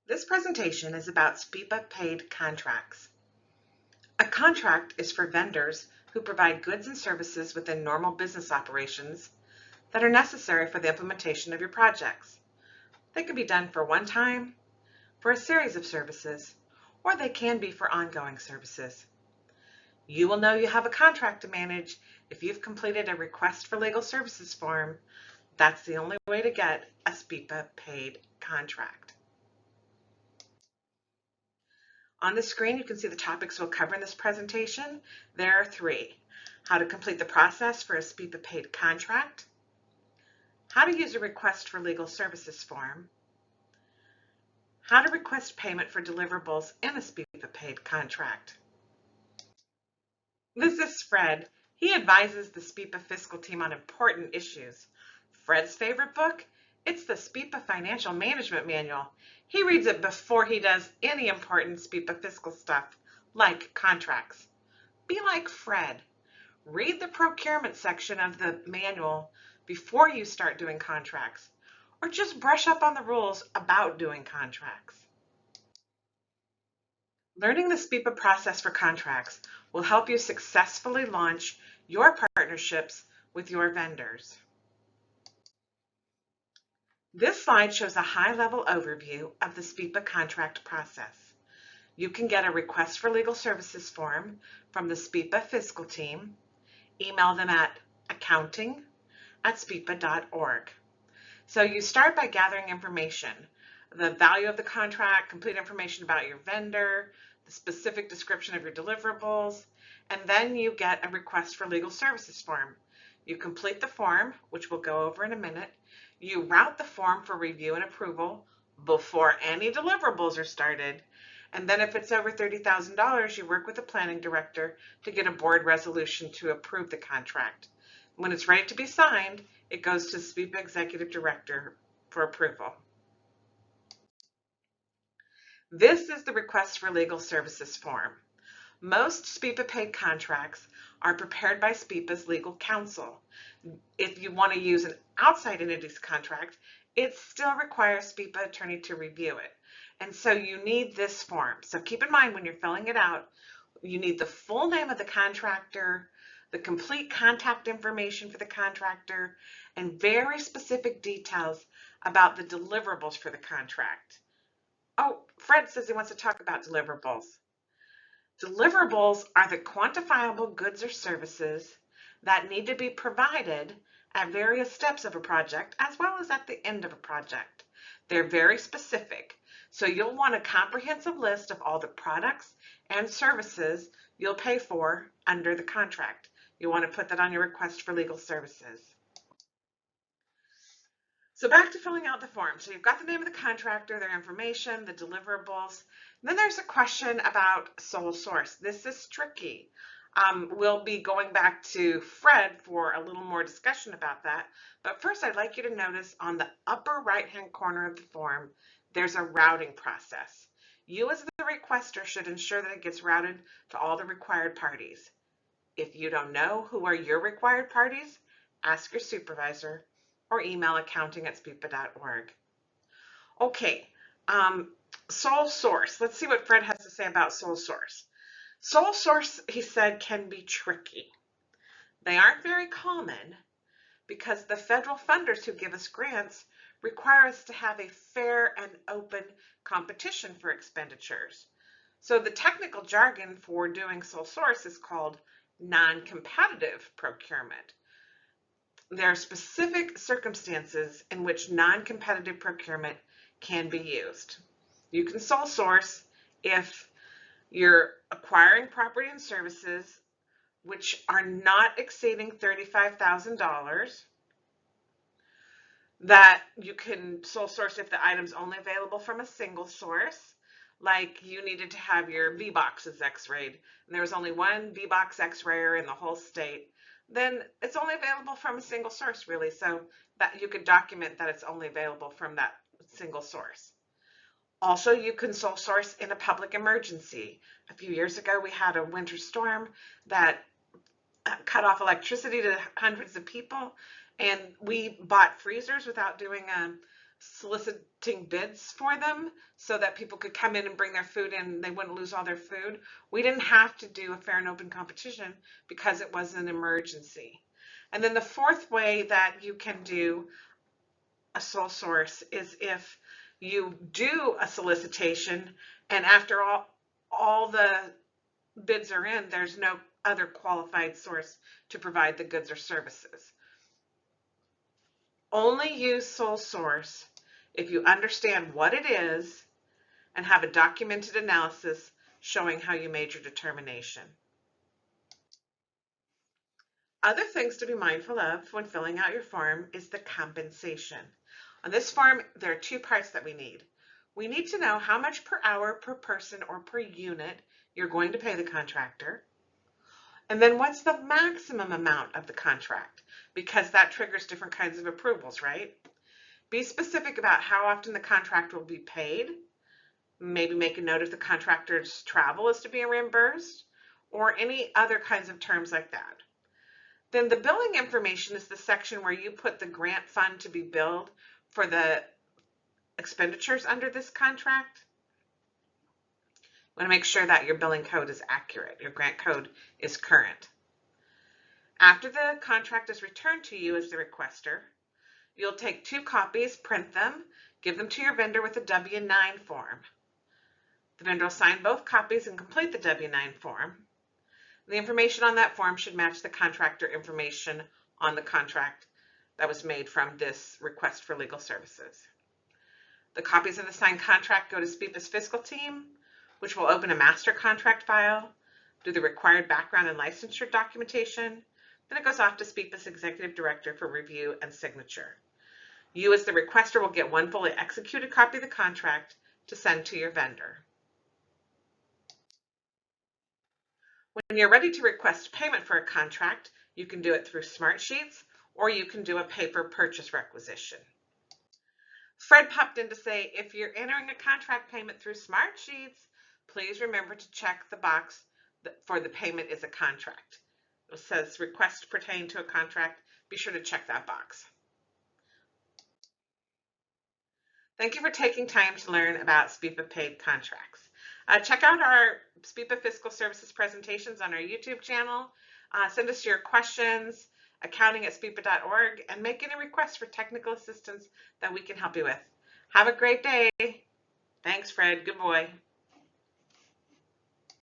This presentation is about SPIPA-Paid contracts. A contract is for vendors who provide goods and services within normal business operations that are necessary for the implementation of your projects. They can be done for one time, for a series of services, or they can be for ongoing services. You will know you have a contract to manage if you've completed a request for legal services form. That's the only way to get a SPIPA-Paid contract. On the screen, you can see the topics we'll cover in this presentation. There are three: how to complete the process for a SPIPA-Paid contract, how to use a request for legal services form, how to request payment for deliverables in a SPIPA-Paid contract. This is Fred. He advises the SPIPA fiscal team on important issues. Fred's favorite book? It's the SPIPA Financial Management Manual. He reads it before he does any important SPIPA fiscal stuff, like contracts. Be like Fred. Read the procurement section of the manual before you start doing contracts, or just brush up on the rules about doing contracts. Learning the SPIPA process for contracts will help you successfully launch your partnerships with your vendors. This slide shows a high-level overview of the SPIPA contract process. You can get a request for legal services form from the SPIPA fiscal team. Email them at accounting@spipa.org. So you start by gathering information, the value of the contract, complete information about your vendor, the specific description of your deliverables, and then you get a request for legal services form. You complete the form, which we'll go over in a minute. You route the form for review and approval before any deliverables are started. And then if it's over $30,000, you work with the planning director to get a board resolution to approve the contract. When it's ready to be signed, it goes to the SPIPA executive director for approval. This is the request for legal services form. Most SPIPA-Paid contracts are prepared by SPIPA's legal counsel. If you want to use an outside entity's contract, it still requires SPIPA attorney to review it. And so you need this form. So keep in mind when you're filling it out, you need the full name of the contractor, the complete contact information for the contractor, and very specific details about the deliverables for the contract. Oh, Fred says he wants to talk about deliverables. Deliverables are the quantifiable goods or services that need to be provided at various steps of a project as well as at the end of a project. They're very specific, so you'll want a comprehensive list of all the products and services you'll pay for under the contract. You want to put that on your request for legal services. So back to filling out the form. So you've got the name of the contractor, their information, the deliverables. And then there's a question about sole source. This is tricky. We'll be going back to Fred for a little more discussion about that. But first, I'd like you to notice on the upper right-hand corner of the form, there's a routing process. You as the requester should ensure that it gets routed to all the required parties. If you don't know who are your required parties, ask your supervisor or email accounting@spipa.org. Okay, sole source. Let's see what Fred has to say about sole source. Sole source, he said, can be tricky. They aren't very common because the federal funders who give us grants require us to have a fair and open competition for expenditures. So the technical jargon for doing sole source is called non-competitive procurement. There are specific circumstances in which non-competitive procurement can be used. You can sole source if you're acquiring property and services which are not exceeding $35,000. That you can sole source if the item's only available from a single source, like you needed to have your V-boxes x-rayed and there was only one V-box x-rayer in the whole state. Then it's only available from a single source, really, so that you could document that it's only available from that single source. Also, you can sole source in a public emergency. A few years ago, we had a winter storm that cut off electricity to hundreds of people, and we bought freezers without doing soliciting bids for them so that people could come in and bring their food in and they wouldn't lose all their food. We didn't have to do a fair and open competition because it was an emergency. And then the fourth way that you can do a sole source is if you do a solicitation and after all the bids are in, there's no other qualified source to provide the goods or services. Only use sole source if you understand what it is and have a documented analysis showing how you made your determination. Other things to be mindful of when filling out your form is the compensation. On this form, there are two parts that we need. We need to know how much per hour, per person, or per unit you're going to pay the contractor. And then what's the maximum amount of the contract? Because that triggers different kinds of approvals, right? Be specific about how often the contract will be paid. Maybe make a note if the contractor's travel is to be reimbursed or any other kinds of terms like that. Then the billing information is the section where you put the grant fund to be billed for the expenditures under this contract. You want to make sure that your billing code is accurate, your grant code is current. After the contract is returned to you as the requester, you'll take 2 copies, print them, give them to your vendor with a W-9 form. The vendor will sign both copies and complete the W-9 form. The information on that form should match the contractor information on the contract that was made from this request for legal services. The copies of the signed contract go to SPIPA's fiscal team, which will open a master contract file, do the required background and licensure documentation. Then it goes off to SPIPA's executive director for review and signature. You as the requester will get 1 fully executed copy of the contract to send to your vendor. When you're ready to request payment for a contract, you can do it through Smartsheets or you can do a paper purchase requisition. Fred popped in to say, if you're entering a contract payment through Smartsheets, please remember to check the box for the payment is a contract. It says request pertain to a contract. Be sure to check that box. Thank you for taking time to learn about SPIPA-Paid contracts. Check out our SPIPA Fiscal Services presentations on our YouTube channel. Send us your questions, accounting@spipa.org, and make any requests for technical assistance that we can help you with. Have a great day. Thanks, Fred. Good boy.